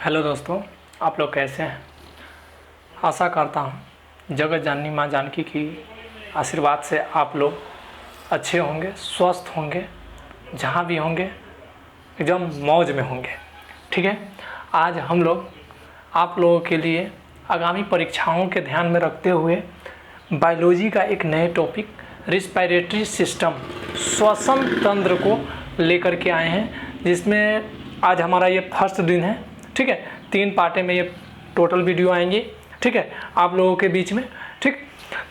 Hello दोस्तों, आप लोग कैसे हैं। आशा करता हूँ जगत जननी माँ जानकी की आशीर्वाद से आप लोग अच्छे होंगे, स्वस्थ होंगे, जहाँ भी होंगे एकदम मौज में होंगे। ठीक है, आज हम लोग आप लोगों के लिए आगामी परीक्षाओं के ध्यान में रखते हुए बायोलॉजी का एक नए टॉपिक रिस्पायरेटरी सिस्टम, श्वसन तंत्र को लेकर के आए हैं, जिसमें आज हमारा ये फर्स्ट दिन है। ठीक है, 3 पार्टे में ये टोटल वीडियो आएंगे। ठीक है, आप लोगों के बीच में। ठीक,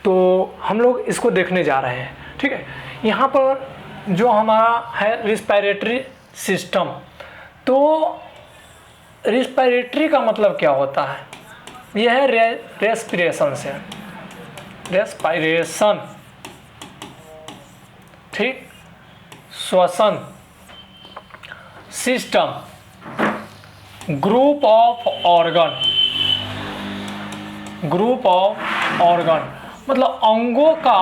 तो हम लोग इसको देखने जा रहे हैं। ठीक है, यहाँ पर जो हमारा है रिस्पायरेटरी सिस्टम, तो रिस्पायरेटरी का मतलब क्या होता है? यह है रेस्पिरेशन से, रेस्पायरेशन। ठीक, श्वसन system, group of organ, group of organ मतलब अंगों का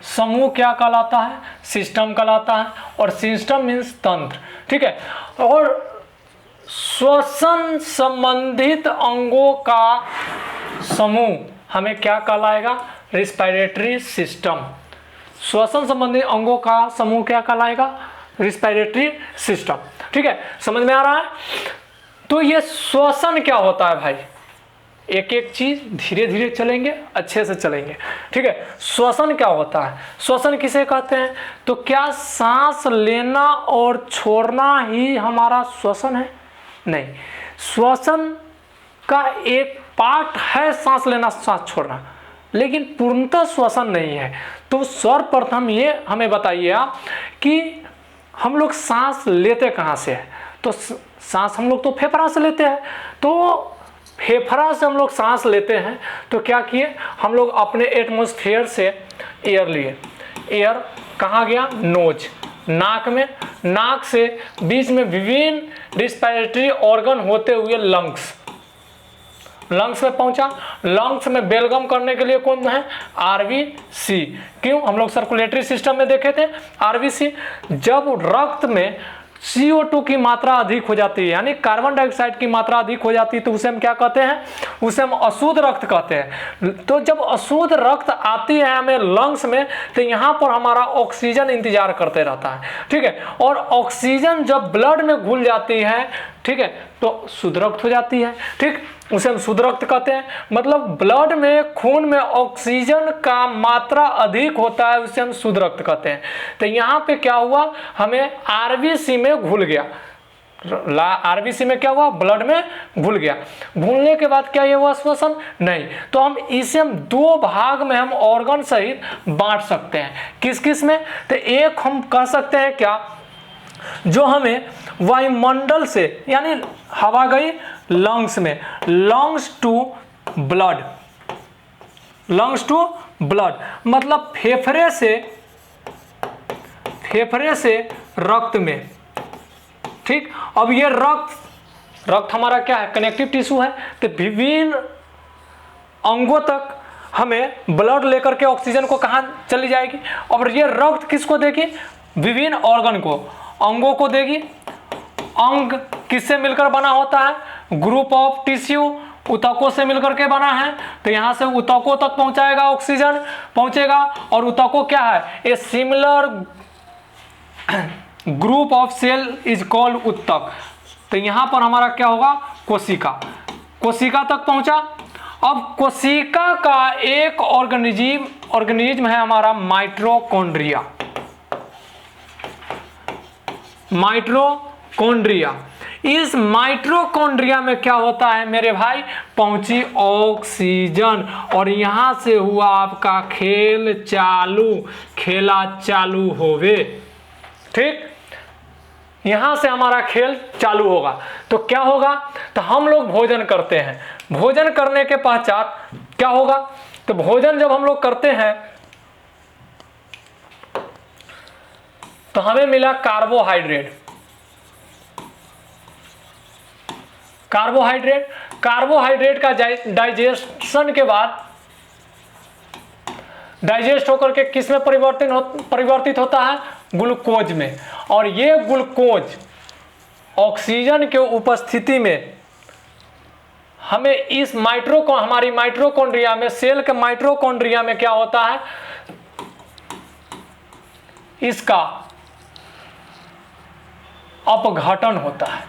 समूह क्या कहलाता है? सिस्टम कहलाता है। और सिस्टम मीन्स तंत्र। ठीक है, और श्वसन संबंधित अंगों का समूह हमें क्या कहलाएगा? Respiratory system. श्वसन संबंधी अंगों का समूह क्या कहलाएगा? Respiratory system. ठीक है, समझ में आ रहा है? तो ये श्वसन क्या होता है भाई? एक एक चीज धीरे धीरे चलेंगे, अच्छे से चलेंगे। ठीक है, श्वसन क्या होता है? श्वसन किसे कहते हैं? तो क्या सांस लेना और छोड़ना ही हमारा श्वसन है? नहीं, श्वसन का एक पार्ट है सांस लेना, सांस छोड़ना, लेकिन पूर्णतः श्वसन नहीं है। तो सर्वप्रथम ये हमें बताइए आप कि हम लोग सांस लेते कहाँ से हैं? तो सांस हम लोग तो फेफड़ा से लेते हैं। तो फेफड़ा से हम लोग सांस लेते हैं, तो क्या किए हम लोग? अपने एटमॉस्फेयर से एयर लिए। एयर कहाँ गया? नोज, नाक में, नाक से बीच में विभिन्न रिस्पायरेटरी ऑर्गन होते हुए लंग्स, लंग्स में पहुंचा। लंग्स में बेलगम करने के लिए कौन है? आरबीसी। क्यों? हम लोग सर्कुलेटरी सिस्टम में देखे थे आरबीसी। जब रक्त में CO2 की मात्रा अधिक हो जाती है, यानी कार्बन डाइऑक्साइड की मात्रा अधिक हो जाती है, तो उसे हम क्या कहते हैं? उसे हम अशुद्ध रक्त कहते हैं। तो जब अशुद्ध रक्त आती है हमें लंग्स में, तो यहाँ पर हमारा ऑक्सीजन इंतजार करते रहता है। ठीक है, और ऑक्सीजन जब ब्लड में घुल जाती है, ठीक है, तो शुद्ध रक्त हो जाती है। ठीक, उसे हम शुद्ध रक्त कहते हैं। मतलब ब्लड में, खून में ऑक्सीजन का मात्रा अधिक होता है, उसे हम शुद्ध रक्त कहते हैं। तो यहाँ पे क्या हुआ? हमें आरबीसी में घुल गया। आरबीसी में क्या हुआ? ब्लड में घुल गया। घुलने के बाद क्या ये हुआ? श्वसन नहीं। तो हम इसे 2 भाग में हम ऑर्गन सहित बांट सकते हैं। किस किस में? तो एक हम कह सकते हैं क्या, जो हमें वायुमंडल से, यानी हवा गई लंग्स में, lungs to blood, lungs to blood मतलब फेफड़े से रक्त में। ठीक, अब ये रक्त हमारा क्या है? कनेक्टिव टिश्यू है। तो विभिन्न अंगों तक हमें ब्लड लेकर के ऑक्सीजन को कहाँ चली जाएगी? और ये रक्त किसको देगी? विभिन्न ऑर्गन को, अंगों को देगी। अंग किससे मिलकर बना होता है? ग्रुप ऑफ टिश्यू, ऊतकों से मिलकर के बना है। तो यहाँ से ऊतकों तक पहुंचाएगा, ऑक्सीजन पहुंचेगा। और ऊतकों क्या है? A similar group of cell is called ऊतक। तो यहाँ पर हमारा क्या होगा? कोशिका, कोशिका तक पहुंचा। अब कोशिका का एक ऑर्गेनिज्म है हमारा माइटोकॉन्ड्रिया। माइटोकॉन्ड्रिया, इस माइटोकॉन्ड्रिया में क्या होता है मेरे भाई? पहुंची ऑक्सीजन, और यहां से हुआ आपका खेल चालू, खेला चालू होवे। ठीक, यहां से हमारा खेल चालू होगा। तो क्या होगा? तो हम लोग भोजन करते हैं। भोजन करने के पश्चात क्या होगा? तो भोजन जब हम लोग करते हैं तो हमें मिला कार्बोहाइड्रेट। कार्बोहाइड्रेट का डाइजेशन के बाद डाइजेस्ट होकर के किस में परिवर्तित होता है? ग्लूकोज में। और ये ग्लूकोज ऑक्सीजन के उपस्थिति में हमें इस हमारी माइटोकॉन्ड्रिया में, सेल के माइटोकॉन्ड्रिया में क्या होता है, इसका अपघटन होता है,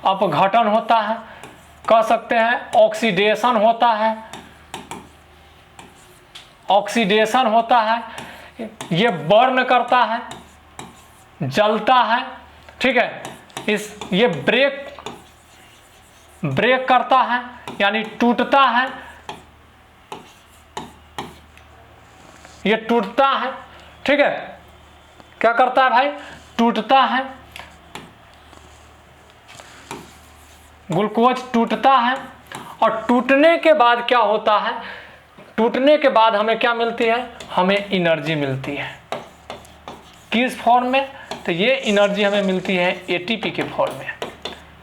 अपघटन होता है, कह सकते हैं ऑक्सीडेशन होता है, ऑक्सीडेशन होता है, ये बर्न करता है, जलता है, ठीक है, ये ब्रेक करता है यानी टूटता है, ये टूटता है, ठीक है, क्या करता है भाई, टूटता है, ग्लूकोज टूटता है, और टूटने के बाद क्या होता है, टूटने के बाद हमें क्या मिलती है, हमें एनर्जी मिलती है, किस फॉर्म में, तो ये एनर्जी हमें मिलती है एटीपी के फॉर्म में,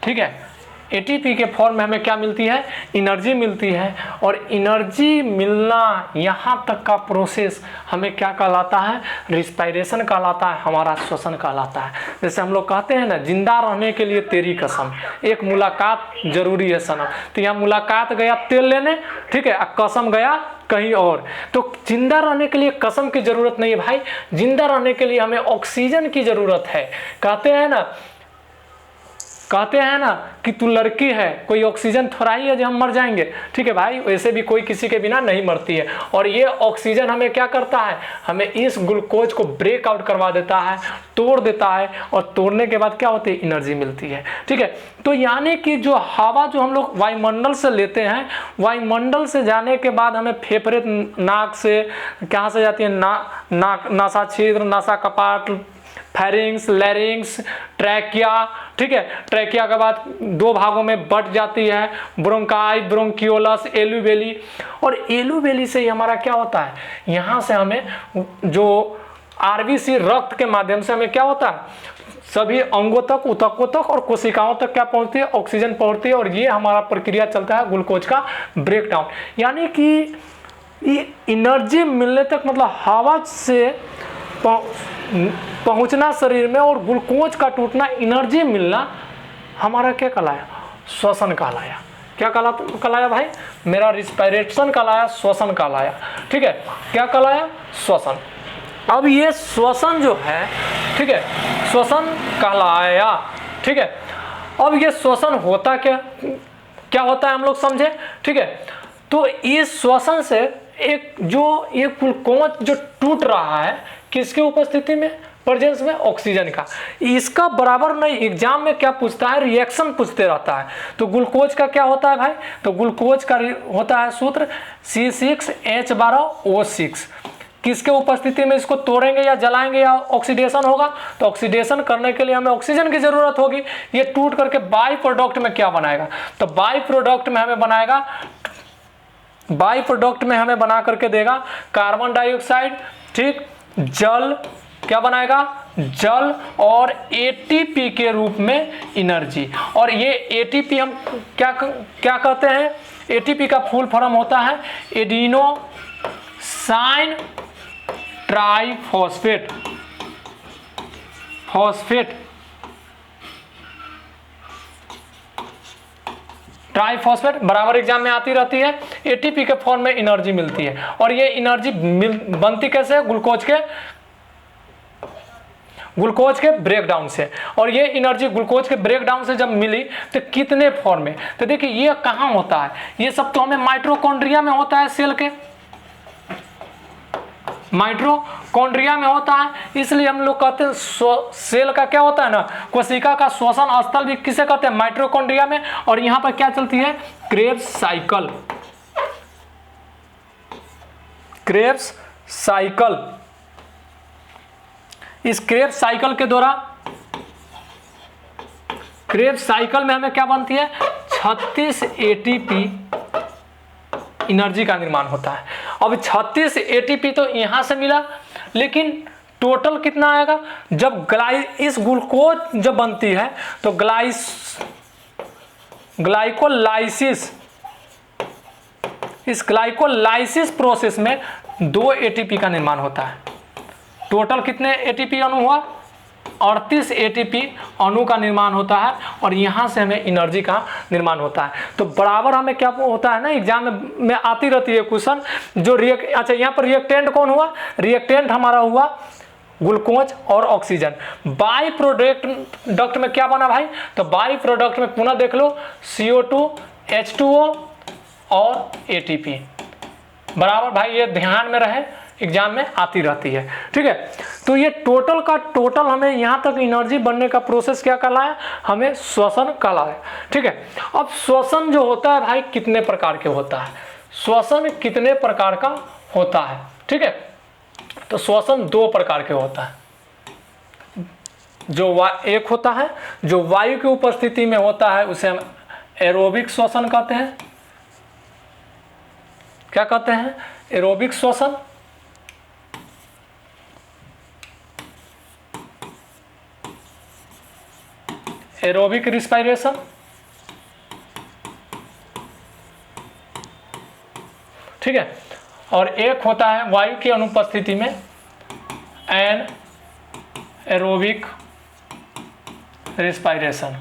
ठीक है, एटीपी के फॉर्म में हमें क्या मिलती है, एनर्जी मिलती है, और एनर्जी मिलना यहाँ तक का प्रोसेस हमें क्या कहलाता है, रिस्पायरेशन कहलाता है, हमारा श्वसन कहलाता है। जैसे हम लोग कहते हैं ना, जिंदा रहने के लिए तेरी कसम, एक मुलाकात जरूरी है सनम, तो यहाँ मुलाकात गया तेल लेने, ठीक है, कसम गया कहीं और, तो जिंदा रहने के लिए कसम की जरूरत नहीं है भाई, जिंदा रहने के लिए हमें ऑक्सीजन की जरूरत है। कहते हैं ना कि तू लड़की है, कोई ऑक्सीजन थोड़ा ही है जो हम मर जाएंगे, ठीक है भाई, वैसे भी कोई किसी के बिना नहीं मरती है, और ये ऑक्सीजन हमें क्या करता है, हमें इस ग्लूकोज को ब्रेकआउट करवा देता है, तोड़ देता है, और तोड़ने के बाद क्या होती है, एनर्जी मिलती है, ठीक है। तो यानी कि जो हवा जो हम लोग वायुमंडल से लेते हैं, वायुमंडल से जाने के बाद हमें फेफड़े, नाक से कहाँ से जाती है, नाक, नासा छिद्र, नासा कपाट, फेरिंग्स, लैरिंग्स, ट्रैकिया, ठीक है, ट्रैकिया के बाद दो भागों में बट जाती है, ब्रोंकाई, ब्रोंकियोलस, एलुवेली, और एलुवेली से ही हमारा क्या होता है, यहाँ से हमें जो आरबीसी रक्त के माध्यम से हमें क्या होता है, सभी अंगों तक, ऊतकों तक और कोशिकाओं तक क्या पहुंचती है, ऑक्सीजन पहुंचती है, और ये हमारा प्रक्रिया चलता है ग्लूकोज का ब्रेकडाउन। यानी कि ये एनर्जी मिलने तक, मतलब हवा से पहुंचना शरीर में और ग्लूकोज का टूटना, एनर्जी मिलना, हमारा क्या कहलाया, श्वसन कहलाया। क्या कहलाया भाई, मेरा रिस्पायरेशन कहलाया, श्वसन कहलाया, ठीक है, क्या कहलाया, श्वसन। अब ये श्वसन जो है, ठीक है, श्वसन कहलाया, ठीक है। अब ये श्वसन होता क्या होता है, हम लोग समझे, ठीक है। तो इस श्वसन से एक ग्लूकोज जो टूट रहा है, किसकी उपस्थिति में, प्रेजेंस में, ऑक्सीजन का, इसका बराबर नहीं, एग्जाम में क्या पूछता है, रिएक्शन पूछते रहता है। तो ग्लूकोज का क्या होता है भाई, तो ग्लूकोज का होता है सूत्र C6H12O6, किसके उपस्थिति में इसको तोड़ेंगे या जलाएंगे या ऑक्सीडेशन होगा, तो ऑक्सीडेशन करने के लिए हमें ऑक्सीजन की जरूरत होगी। ये टूट करके बाई प्रोडक्ट में क्या बनाएगा, तो बाई प्रोडक्ट में हमें बनाएगा, बाई प्रोडक्ट में हमें बना करके देगा कार्बन डाइऑक्साइड, ठीक, जल, क्या बनाएगा, जल, और एटीपी के रूप में एनर्जी। और ये एटीपी हम क्या कहते हैं, एटीपी का फुल फॉर्म होता है एडिनोसाइन ट्राइफॉस्फेट, ट्राइफॉस्फेट बराबर एग्जाम में आती रहती है। एटीपी के फॉर्म में एनर्जी मिलती है, और ये एनर्जी बनती कैसे है, ग्लूकोज के ब्रेकडाउन से। और ये एनर्जी ग्लूकोज के ब्रेकडाउन से जब मिली तो कितने फॉर्म में, तो देखिए ये कहाँ होता है, ये सब तो हमें माइटोकॉन्ड्रिया में होता है, सेल के माइटोकॉन्ड्रिया में होता है, इसलिए हम लोग कहते हैं सेल का क्या होता है ना, कोशिका का श्वसन स्थल भी किसे कहते हैं, माइटोकॉन्ड्रिया में। और यहाँ पर क्या चलती है, क्रेब्स साइकिल, क्रेब्स साइकिल। इस क्रेब्स साइकिल के द्वारा, क्रेब्स साइकिल में हमें क्या बनती है, 36 एटीपी एनर्जी का निर्माण होता है। अब 36 एटीपी तो यहां से मिला, लेकिन टोटल कितना आएगा, जब इस ग्लूकोज जब बनती है तो ग्लाइकोलाइसिस, इस ग्लाइकोलाइसिस प्रोसेस में 2 एटीपी का निर्माण होता है। टोटल कितने एटीपी अणु हुआ, 38 एटीपी अणु का निर्माण होता है और यहाँ से हमें एनर्जी का निर्माण होता है। तो बराबर हमें क्या होता है ना, एग्जाम में आती रहती है क्वेश्चन, जो अच्छा यहाँ पर रिएक्टेंट कौन हुआ, रिएक्टेंट हमारा हुआ ग्लूकोज और ऑक्सीजन। बाई प्रोडक्ट में क्या बना भाई, तो बाई प्रोडक्ट में पुनः देख लो CO2 H2O और ATP बराबर। भाई ये ध्यान में रहे, एग्जाम में आती रहती है, ठीक है। तो ये टोटल का टोटल हमें यहाँ तक एनर्जी बनने का प्रोसेस क्या कहलाया, हमें श्वसन कहलाया, ठीक है। अब श्वसन जो होता है भाई कितने प्रकार के होता है, श्वसन कितने प्रकार का होता है, ठीक है। तो श्वसन 2 प्रकार के होता है, जो एक होता है जो वायु की उपस्थिति में होता है, उसे हम एरोबिक श्वसन कहते हैं। क्या कहते हैं, एरोबिक श्वसन। एरोबिक रिस्पायरेशन, ठीक है। और एक होता है वायु की अनुपस्थिति में एन एरोबिक रिस्पायरेशन,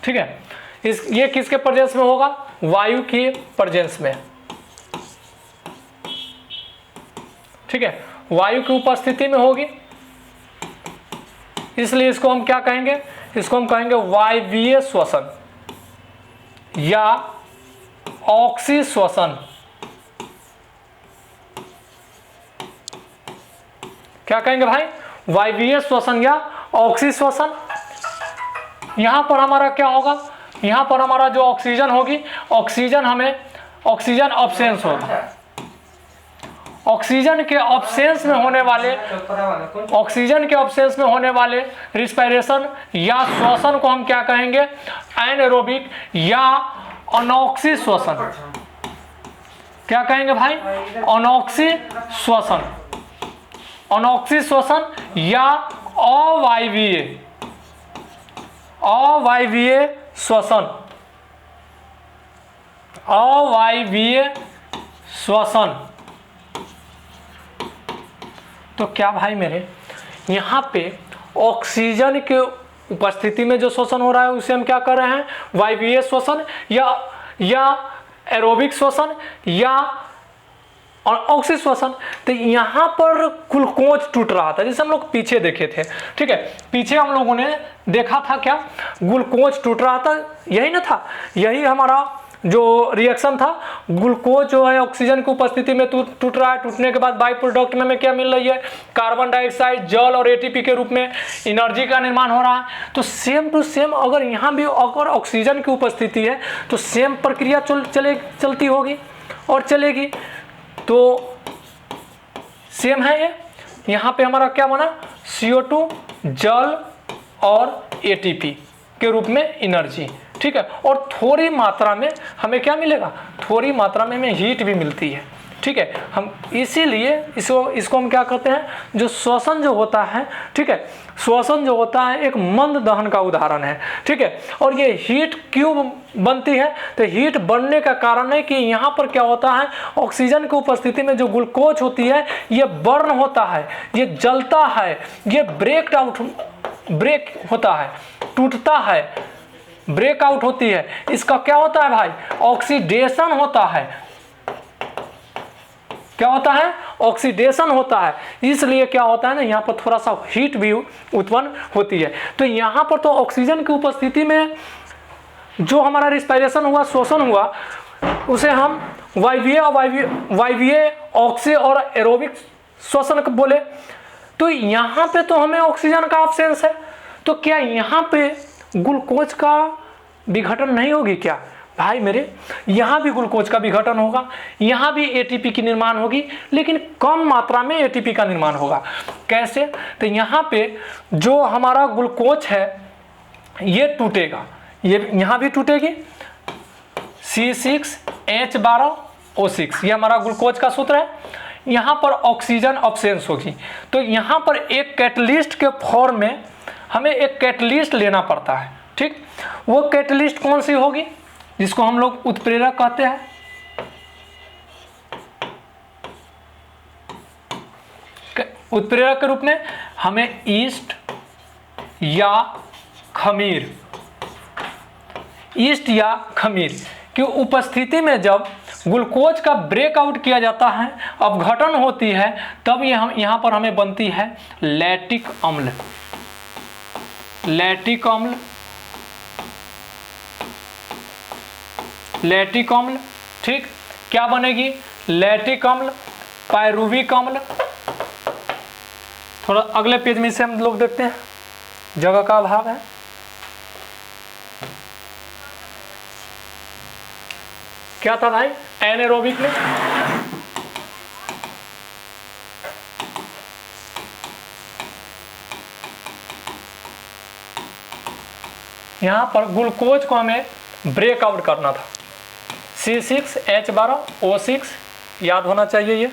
ठीक है। ये किसके प्रेजेंस में होगा, वायु की प्रेजेंस में, ठीक है, वायु की उपस्थिति में होगी, इसलिए इसको हम क्या कहेंगे, इसको हम कहेंगे वायवीय श्वसन या ऑक्सी श्वसन। क्या कहेंगे भाई, वायवीय श्वसन या ऑक्सी श्वसन। यहां पर हमारा क्या होगा, यहां पर हमारा जो ऑक्सीजन होगी, ऑक्सीजन हमें ऑक्सीजन ऑब्सेंस होगा। ऑक्सीजन के ऑब्सेंस में होने वाले, ऑक्सीजन के ऑब्सेंस में होने वाले रिस्पायरेशन या श्वसन को हम क्या कहेंगे, एनएरोबिक या अनॉक्सी श्वसन। क्या कहेंगे भाई, अनॉक्सी श्वसन, अनॉक्सी श्वसन या अवायवीय, अवायवीय श्वसन, अवायवीय श्वसन। तो क्या भाई मेरे यहाँ पे ऑक्सीजन के उपस्थिति में जो श्वसन हो रहा है उसे हम क्या कर रहे हैं, वायवीय श्वसन या एरोबिक श्वसन या ऑक्सी श्वसन। तो यहाँ पर ग्लूकोज टूट रहा था, जैसे हम लोग पीछे देखे थे, ठीक है। पीछे हम लोगों ने देखा था क्या, ग्लूकोज टूट रहा था, यही ना था, यही हमारा जो रिएक्शन था। ग्लूकोज जो है ऑक्सीजन की उपस्थिति में टूट रहा है, टूटने के बाद बाई प्रोडक्ट में हमें क्या मिल रही है, कार्बन डाइऑक्साइड, जल और एटीपी के रूप में एनर्जी का निर्माण हो रहा है। तो सेम टू सेम अगर यहाँ भी अगर ऑक्सीजन की उपस्थिति है तो सेम प्रक्रिया चलती होगी और चलेगी। तो सेम है ये, यहाँ पे हमारा क्या बना, CO2, जल और ATP के रूप में एनर्जी, ठीक है। और थोड़ी मात्रा में हमें क्या मिलेगा, थोड़ी मात्रा में हमें हीट भी मिलती है, ठीक है। हम इसीलिए इसको हम क्या कहते हैं, जो श्वसन जो होता है, ठीक है, श्वसन जो होता है एक मंद दहन का उदाहरण है, ठीक है। और ये हीट क्यों बनती है, तो हीट बनने का कारण है कि यहाँ पर क्या होता है, ऑक्सीजन की उपस्थिति में जो ग्लूकोज होती है ये बर्न होता है, ये जलता है, ये ब्रेक होता है, टूटता है, ब्रेकआउट होती है। इसका क्या होता है भाई, ऑक्सीडेशन होता है। क्या होता है, ऑक्सीडेशन होता है। इसलिए क्या होता है ना, यहाँ पर थोड़ा सा हीट भी उत्पन्न होती है। तो यहाँ पर तो ऑक्सीजन की उपस्थिति में जो हमारा रिस्पायरेशन हुआ, श्वसन हुआ, उसे हम वायवीय ऑक्सी और एरोबिक श्वसन बोले। तो यहाँ पे तो हमें ऑक्सीजन का अब्सेंस है, तो क्या यहाँ पे ग्लूकोज का विघटन नहीं होगी क्या भाई मेरे, यहाँ भी ग्लूकोज का विघटन होगा, यहाँ भी एटीपी की निर्माण होगी, लेकिन कम मात्रा में एटीपी का निर्माण होगा। कैसे, तो यहाँ पे जो हमारा ग्लूकोज है ये टूटेगा, ये यहाँ भी टूटेगी, C6H12O6 ये हमारा ग्लूकोज का सूत्र है। यहाँ पर ऑक्सीजन अब्सेंस होगी, तो यहाँ पर एक कैटलिस्ट के फॉर्म में हमें एक कैटलिस्ट लेना पड़ता है, ठीक। वो कैटलिस्ट कौन सी होगी, जिसको हम लोग उत्प्रेरक कहते हैं। उत्प्रेरक के रूप में हमें ईस्ट या खमीर, ईस्ट या खमीर की उपस्थिति में जब ग्लूकोज का ब्रेकआउट किया जाता है, अपघटन होती है, तब यहाँ पर हमें बनती है लैक्टिक अम्ल। लैक्टिक अम्ल, लैक्टिक अम्ल, ठीक, क्या बनेगी? लैक्टिक अम्ल, पायरुविक अम्ल। थोड़ा अगले पेज में से हम लोग देखते हैं, जगह का अभाव है। क्या था भाई एनारोबिक में? यहां पर ग्लूकोज को हमें ब्रेकआउट करना था। C6H12O6 याद होना चाहिए ये।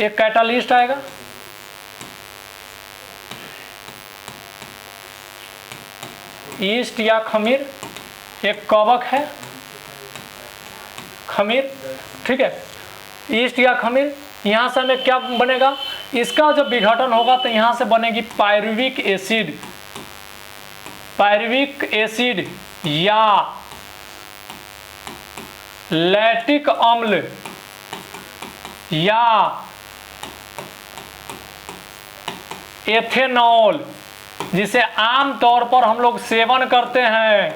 एक कैटालिस्ट आएगा, ईस्ट या खमीर, एक कवक है खमीर, ठीक है, ईस्ट या खमीर। यहाँ से हमें क्या बनेगा? इसका जब विघटन होगा तो यहाँ से बनेगी पायरुविक एसिड, पायरुविक एसिड या लैक्टिक अम्ल या एथेनॉल, जिसे आम तौर पर हम लोग सेवन करते हैं।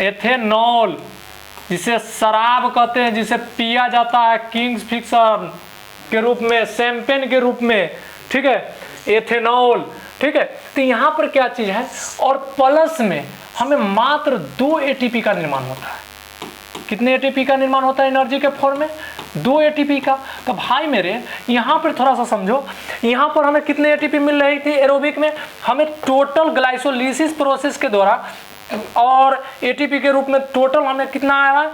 एथेनॉल जिसे शराब कहते हैं, जिसे पिया जाता है किंग्स फिक्सर के रूप में, शैंपेन के रूप में, ठीक है, एथेनॉल, ठीक है। तो यहाँ पर क्या चीज है, और प्लस में हमें मात्र 2 एटीपी का निर्माण होता है। कितने एटीपी का निर्माण होता है एनर्जी के फॉर्म में? 2 एटीपी का। तो भाई मेरे यहाँ पर थोड़ा सा समझो, यहाँ पर हमें कितने एटीपी मिल रही थी एरोबिक में? हमें टोटल ग्लाइसोलिसिस प्रोसेस के द्वारा और एटीपी के रूप में टोटल हमें कितना आया है?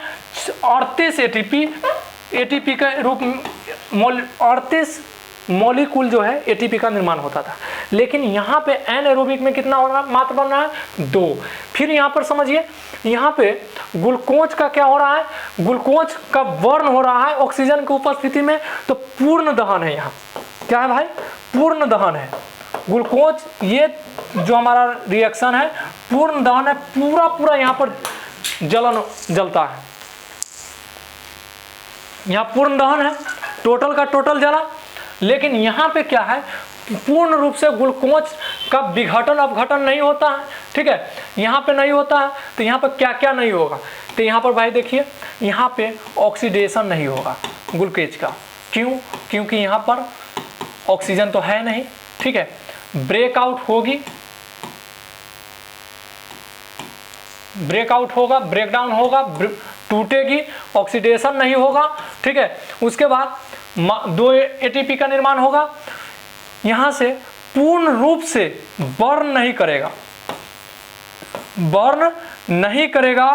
38 एटीपी, एटीपी के रूप में 38 मॉलिक्यूल जो है एटीपी का निर्माण होता था। लेकिन यहाँ पे एनारोबिक में कितना हो रहा है? मात्र बन रहा है 2। फिर यहाँ पर समझिए, यहाँ पे ग्लूकोज का क्या हो रहा है? ग्लूकोज का बर्न हो रहा है ऑक्सीजन की उपस्थिति में, तो पूर्ण दहन है। यहाँ क्या है भाई? पूर्ण दहन है। ग्लूकोज, ये जो हमारा रिएक्शन है पूर्ण दहन है, पूरा पूरा यहाँ पर जलन जलता है। यहाँ पूर्ण दहन है, टोटल का टोटल जला। लेकिन यहाँ पे क्या है? पूर्ण रूप से ग्लूकोज का विघटन अपघटन नहीं होता है, ठीक है, यहाँ पे नहीं होता है। तो यहाँ पर क्या क्या नहीं होगा? तो यहाँ पर भाई देखिए, यहाँ पे ऑक्सीडेशन नहीं होगा ग्लूकोज का। क्यों? क्योंकि यहाँ पर ऑक्सीजन तो है नहीं, ठीक है। ब्रेकआउट होगी, ब्रेकआउट होगा, ब्रेकडाउन होगा, टूटेगी, ऑक्सीडेशन नहीं होगा, ठीक है। उसके बाद 2 एटीपी का निर्माण होगा। यहां से पूर्ण रूप से बर्न नहीं करेगा, बर्न नहीं करेगा,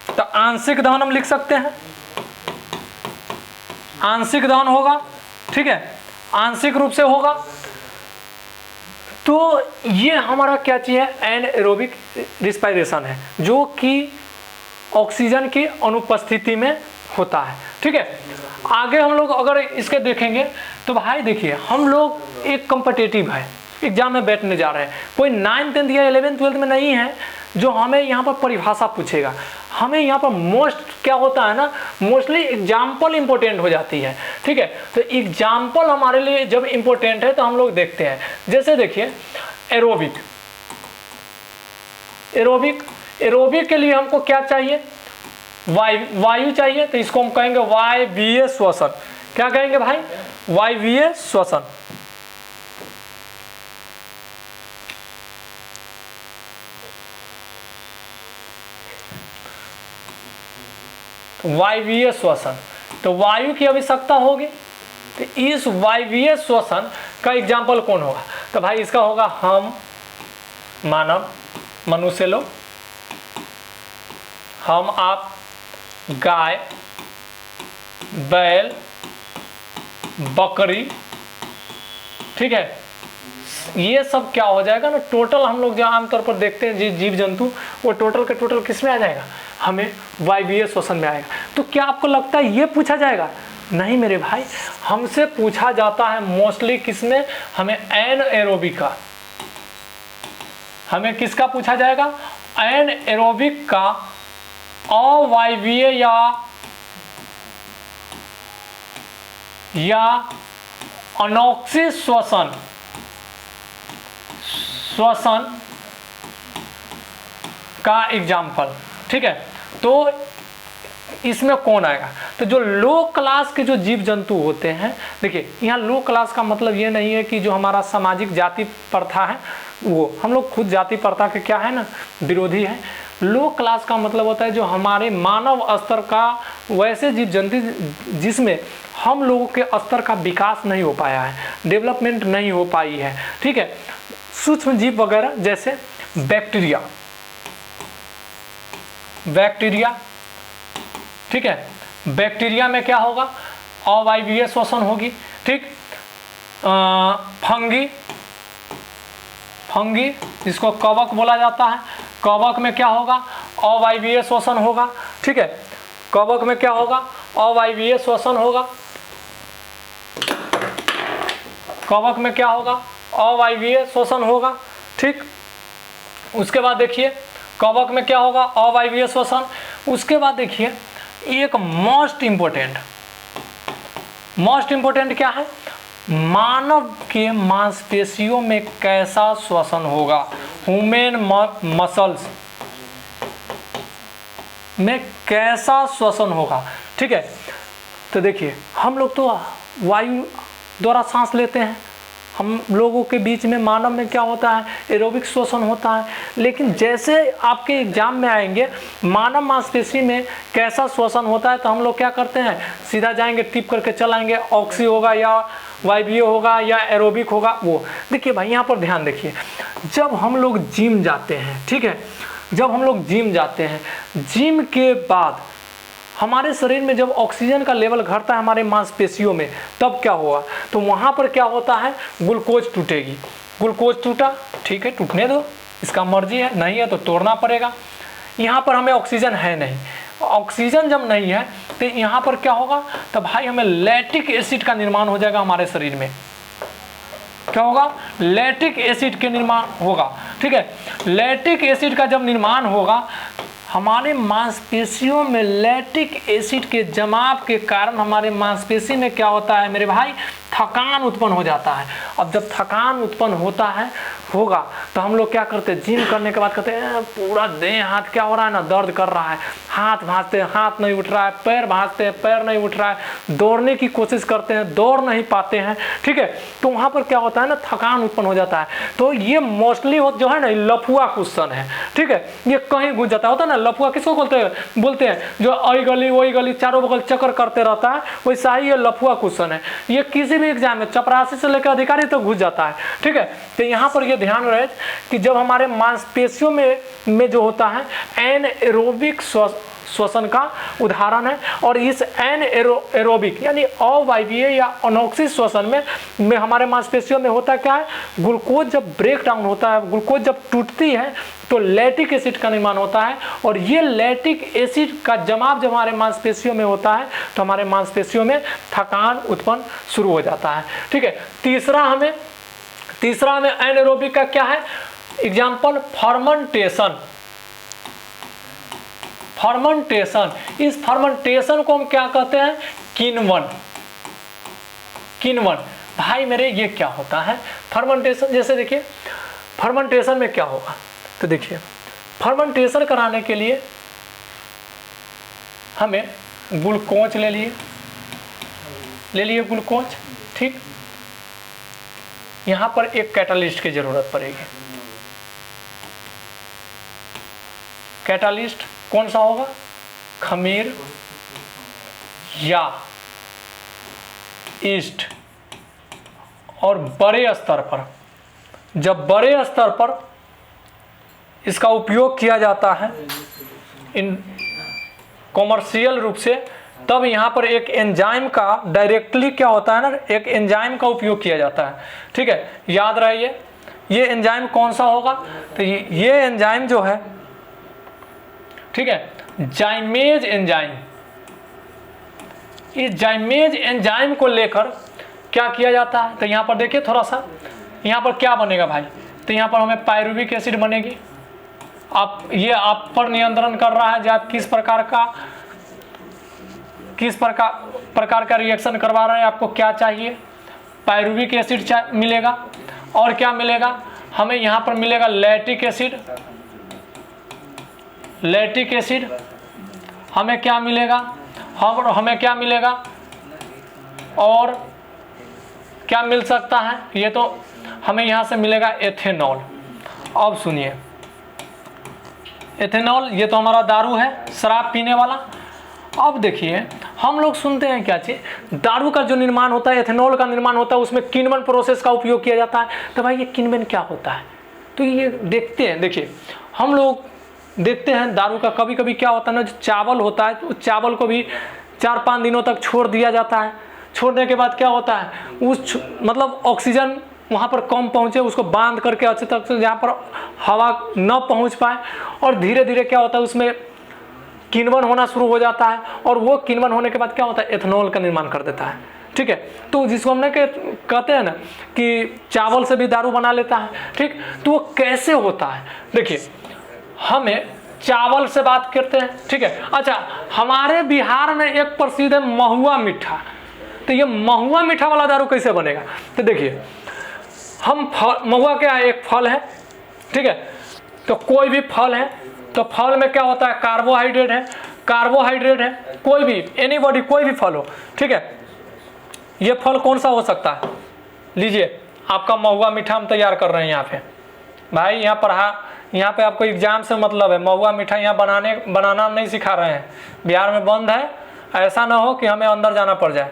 तो आंशिक दहन हम लिख सकते हैं। आंशिक दहन होगा, ठीक है, आंशिक रूप से होगा। तो ये हमारा क्या चीज है? एनाएरोबिक रिस्पायरेशन है, जो कि ऑक्सीजन की अनुपस्थिति में होता है, ठीक है। आगे हम लोग अगर इसके देखेंगे तो भाई देखिए, हम लोग एक कॉम्पिटिटिव है, एग्जाम में बैठने जा रहे हैं, कोई 9th 10th या 11th 12th में नहीं है जो हमें यहाँ पर परिभाषा पूछेगा। हमें यहाँ पर मोस्ट क्या होता है ना, मोस्टली एग्जाम्पल इंपॉर्टेंट हो जाती है, ठीक है। तो एग्जाम्पल हमारे लिए जब इंपॉर्टेंट है तो हम लोग देखते हैं। जैसे देखिए एरोबिक, एरोबिक, एरोबिक के लिए हमको क्या चाहिए? वायु चाहिए, तो इसको हम कहेंगे वायवीय श्वसन। क्या कहेंगे भाई? वायवीय श्वसन। वायवीय श्वसन, तो वायु की आवश्यकता होगी। तो इस वायवीय श्वसन का एग्जाम्पल कौन होगा? तो भाई इसका होगा हम, मानव, मनुष्य लोग, हम, आप, गाय, बैल, बकरी, ठीक है। ये सब क्या हो जाएगा ना, टोटल हम लोग जो आमतौर पर देखते हैं जीव जंतु, वो टोटल का टोटल किस में आ जाएगा, हमें वायवीय श्वसन में आएगा। तो क्या आपको लगता है ये पूछा जाएगा? नहीं मेरे भाई, हमसे पूछा जाता है मोस्टली किसमें, हमें एनएरोबिक का, हमें किसका पूछा जाएगा, एनएरोबिक का अवायवीय या अनोक्सी श्वसन का एग्जाम्पल। ठीक है, तो इसमें कौन आएगा, तो जो लो क्लास के जो जीव जंतु होते हैं, देखिए यहाँ लो क्लास का मतलब ये नहीं है कि जो हमारा सामाजिक जाति प्रथा है वो, हम लोग खुद जाति प्रथा के क्या है ना, विरोधी है। लो क्लास का मतलब होता है जो हमारे मानव स्तर का वैसे जीव जंतु जिसमें हम लोगों के स्तर का विकास नहीं हो पाया है, डेवलपमेंट नहीं हो पाई है। ठीक है, सूक्ष्म जीव वगैरह जैसे बैक्टीरिया, ठीक है, बैक्टीरिया में क्या होगा, अवायवीय श्वसन होगी। ठीक, फंगी जिसको कवक बोला जाता है, कवक में क्या होगा, अवायवीय श्वसन होगा। ठीक है, कवक में क्या होगा, अवायवीय श्वसन होगा। कवक में क्या होगा, अवायवीय श्वसन होगा। ठीक, उसके बाद देखिए कवक में क्या होगा, अवायवीय श्वसन। उसके बाद देखिए एक मोस्ट इंपोर्टेंट क्या है, मानव के मांसपेशियों में कैसा श्वसन होगा, ह्यूमन मसल्स में कैसा श्वसन होगा। ठीक है, तो देखिए हम लोग तो वायु द्वारा सांस लेते हैं, हम लोगों के बीच में मानव में क्या होता है, एरोबिक श्वसन होता है। लेकिन जैसे आपके एग्जाम में आएंगे मानव मांसपेशी में कैसा श्वसन होता है, तो हम लोग क्या करते हैं, सीधा जाएंगे टिप करके चलाएंगे, ऑक्सी होगा या वायवीय होगा या एरोबिक होगा वो। देखिए भाई यहाँ पर ध्यान देखिए, जब हम लोग जिम जाते हैं, ठीक है, जब हम लोग जिम जाते हैं, जिम के बाद हमारे शरीर में जब ऑक्सीजन का लेवल घटता है हमारे मांसपेशियों में, तब क्या होगा, तो वहाँ पर क्या होता है, ग्लूकोज टूटेगी। ग्लूकोज टूटा, ठीक है, टूटने दो, इसका मर्जी है, नहीं है तो तोड़ना पड़ेगा। यहाँ पर हमें ऑक्सीजन है नहीं, ऑक्सीजन जब नहीं है तो यहाँ पर क्या होगा, तो भाई हमें लैक्टिक एसिड का निर्माण हो जाएगा हमारे शरीर में। क्या होगा, लैक्टिक एसिड के निर्माण होगा। ठीक है, लैक्टिक एसिड का जब निर्माण होगा, हमारे मांसपेशियों में लैक्टिक एसिड के जमाव के कारण हमारे मांसपेशी में क्या होता है मेरे भाई, थकान उत्पन्न हो जाता है। अब जब थकान उत्पन्न होगा तो हम लोग क्या करते हैं, जिम करने के बाद कहते हैं पूरा देह हाथ क्या हो रहा है ना, दर्द कर रहा है, हाथ भांजते हैं हाथ नहीं उठ रहा है, पैर भांजते हैं पैर नहीं उठ रहा है, दौड़ने की कोशिश करते हैं दौड़ नहीं पाते हैं। ठीक है, तो वहाँ पर क्या होता है ना, थकान उत्पन्न हो जाता है। तो ये मोस्टली जो है ना लफुआ क्वेश्चन है। ठीक है, ये कहीं घुस जाता होता है ना, लफुआ किसको बोलते हैं, जो आई गली वही गली चारों बगल चक्कर करते रहता है, वैसा ही ये लफुआ क्वेश्चन है। ये किसी भी एग्जाम में चपरासी से लेकर अधिकारी तक घुस जाता है। ठीक है, तो यहाँ पर ये ध्यान रहे कि जब हमारे मांसपेशियों में जो होता है एनएरोबिक श्वसन का उदाहरण है, और इस एनएरोबिक यानी अवायवीय या अनोक्सी श्वसन में हमारे मांसपेशियों में होता क्या है, ग्लूकोज जब ब्रेक डाउन होता है, ग्लूकोज जब टूटती है तो लैक्टिक एसिड का निर्माण होता है, और ये लैक्टिक एसिड का जमाव जब हमारे मांसपेशियों में होता है तो हमारे मांसपेशियों में थकान उत्पन्न शुरू हो जाता है। ठीक है, तीसरा हमें एनारोबिक का क्या है एग्जाम्पल, फर्मेंटेशन। इस फर्मेंटेशन को हम क्या कहते हैं, किण्वन। भाई मेरे ये क्या होता है फर्मेंटेशन, जैसे देखिए फर्मेंटेशन में क्या होगा, तो देखिए फर्मेंटेशन कराने के लिए हमें ग्लूकोज ले लिए ग्लूकोज। ठीक, यहाँ पर एक कैटालिस्ट की जरूरत पड़ेगी। कैटालिस्ट कौन सा होगा, खमीर या ईस्ट। और बड़े स्तर पर, जब बड़े स्तर पर इसका उपयोग किया जाता है इन कॉमर्शियल रूप से, तब यहाँ पर एक एंजाइम का डायरेक्टली क्या होता है ना, एक एंजाइम का उपयोग किया जाता है। ठीक है, याद रहे ये एंजाइम कौन सा होगा, तो ये एंजाइम जो है ठीक है, जाइमेज एंजाइम। इस जाइमेज एंजाइम को लेकर क्या किया जाता है, तो यहाँ पर देखिए थोड़ा सा, यहाँ पर क्या बनेगा भाई, तो यहाँ पर हमें पायरुविक एसिड बनेगी। ये आप पर नियंत्रण कर रहा है, जो आप किस प्रकार का रिएक्शन करवा रहे हैं, आपको क्या चाहिए, पायरुविक एसिड मिलेगा। और क्या मिलेगा हमें, यहाँ पर मिलेगा लैक्टिक एसिड। हमें क्या मिलेगा, हमें क्या मिलेगा, और क्या मिल सकता है, ये तो हमें यहाँ से मिलेगा एथेनॉल। अब सुनिए, एथेनॉल ये तो हमारा दारू है, शराब पीने वाला। अब देखिए हम लोग सुनते हैं क्या चीज़, दारू का जो निर्माण होता है, एथेनॉल का निर्माण होता है, उसमें किण्वन प्रोसेस का उपयोग किया जाता है। तो भाई ये किण्वन क्या होता है, तो ये देखते हैं। देखिए हम लोग देखते हैं दारू का कभी कभी क्या होता है ना, जो चावल होता है उस चावल को भी 4-5 दिनों तक छोड़ दिया जाता है। छोड़ने के बाद क्या होता है, उस मतलब ऑक्सीजन वहाँ पर कम पहुँचे, उसको बांध करके अच्छे तक से जहाँ पर हवा न पहुँच पाए, और धीरे धीरे क्या होता है उसमें किण्वन होना शुरू हो जाता है। और वो किण्वन होने के बाद क्या होता है, एथेनॉल का निर्माण कर देता है। ठीक है, तो जिसको हमने कहते हैं ना कि चावल से भी दारू बना लेता है। ठीक, तो वो कैसे होता है, देखिए हमें चावल से बात करते हैं। ठीक है, अच्छा हमारे बिहार में एक प्रसिद्ध है महुआ मीठा। तो ये महुआ मीठा वाला दारू कैसे बनेगा, तो देखिए हम महुआ क्या है, एक फल है। ठीक है, तो कोई भी फल है, तो फल में क्या होता है, कार्बोहाइड्रेट है, कोई भी एनीबॉडी कोई भी फल हो। ठीक है, ये फल कौन सा हो सकता है, लीजिए आपका महुआ मीठा हम तैयार कर रहे हैं यहाँ पे भाई। यहाँ पे आपको एग्जाम से मतलब है, महुआ मीठा यहाँ बनाना नहीं सिखा रहे हैं, बिहार में बंद है। ऐसा ना हो कि हमें अंदर जाना पड़ जाए।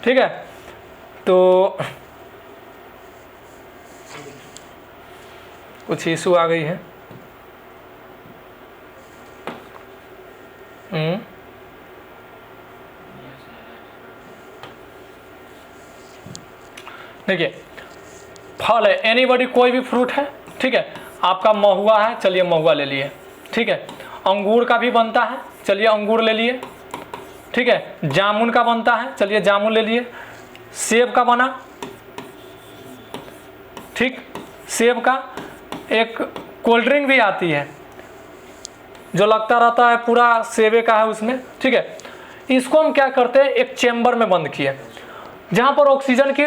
ठीक है, तो कुछ इशू आ गई है। देखिए फल है, एनीबॉडी कोई भी फ्रूट है। ठीक है, आपका महुआ है, चलिए महुआ ले लिए। ठीक है, अंगूर का भी बनता है, चलिए अंगूर ले लिए। ठीक है, जामुन का बनता है, चलिए जामुन ले लिए। सेब का बना, ठीक, सेब का एक कोल्ड ड्रिंक भी आती है जो लगता रहता है पूरा सेबे का है उसमें। ठीक है, इसको हम क्या करते हैं, एक चेम्बर में बंद किए जहाँ पर ऑक्सीजन की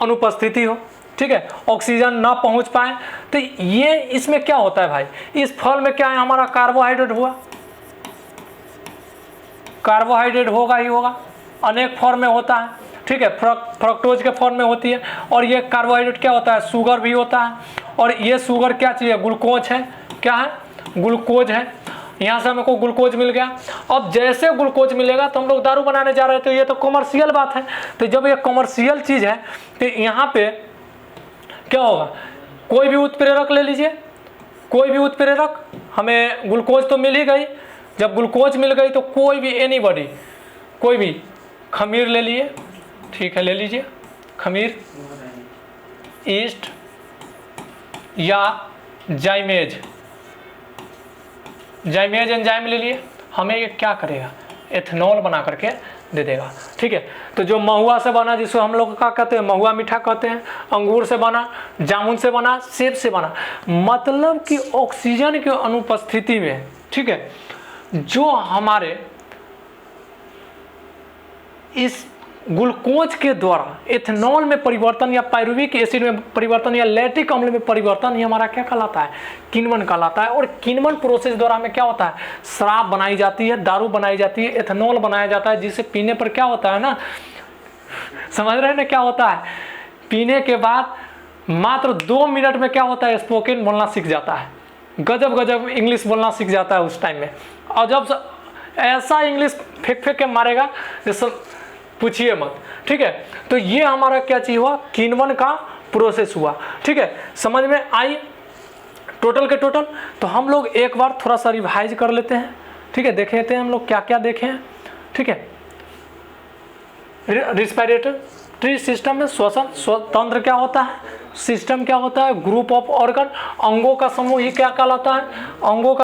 अनुपस्थिति हो। ठीक है, ऑक्सीजन ना पहुँच पाए, तो ये इसमें क्या होता है भाई, इस फल में क्या है, हमारा कार्बोहाइड्रेट हुआ, कार्बोहाइड्रेट होगा ही होगा, अनेक फॉर्म में होता है। ठीक है, फ्रक्टोज के फॉर्म में होती है। और ये कार्बोहाइड्रेट क्या होता है, शुगर भी होता है। और ये शुगर क्या चीज़ है, ग्लूकोज है, क्या है, ग्लूकोज है। यहाँ से हमको ग्लूकोज मिल गया। अब जैसे ग्लूकोज मिलेगा तो हम लोग दारू बनाने जा रहे हैं, तो ये तो कमर्शियल बात है। तो जब ये कमर्शियल चीज़ है तो यहाँ पे क्या होगा, कोई भी उत्प्रेरक ले लीजिए, कोई भी उत्प्रेरक, हमें ग्लूकोज तो मिल ही गई। जब ग्लूकोज मिल गई तो कोई भी एनीबॉडी, कोई भी खमीर ले लिए। ठीक है, ले लीजिए खमीर, ईस्ट या जाइमेज एंजाइम ले लिए। हमें ये क्या करेगा, एथेनॉल बना करके दे देगा। ठीक है, तो जो महुआ से बना, जिसको हम लोग क्या कहते हैं, महुआ मीठा कहते हैं, अंगूर से बना, जामुन से बना, सेब से बना, मतलब कि ऑक्सीजन की अनुपस्थिति में, ठीक है, जो हमारे इस ग्लूकोज के द्वारा एथेनॉल में परिवर्तन या पायरुविक एसिड में परिवर्तन या लैक्टिक अम्ल में परिवर्तन, ये हमारा क्या कहलाता है, किण्वन कहलाता है। और किण्वन प्रोसेस द्वारा हमें क्या होता है, शराब बनाई जाती है, दारू बनाई जाती है, एथेनॉल बनाया जाता है, जिसे पीने पर क्या होता है ना, समझ रहे हैं ना क्या होता है, पीने के बाद मात्र 2 मिनट में क्या होता है, स्पोकन बोलना सीख जाता है, गजब इंग्लिश बोलना सीख जाता है उस टाइम में। और जब ऐसा इंग्लिश फेंक के मारेगा जैसे पूछिए मत। ठीक है, तो ये हमारा क्या चीज हुआ, किण्वन का प्रोसेस हुआ। ठीक है, समझ में आई टोटल के टोटल। तो हम लोग एक बार थोड़ा सा रिवाइज कर लेते हैं। ठीक है, देख लेते हैं हम लोग क्या क्या देखे हैं। ठीक है, रिस्पायरेटर रेस्पिरेटरी सिस्टम में श्वसन तंत्र क्या होता है, सिस्टम क्या होता है, ग्रुप ऑफ ऑर्गन, अंगों का समूह ही क्या कहलाता है, अंगों का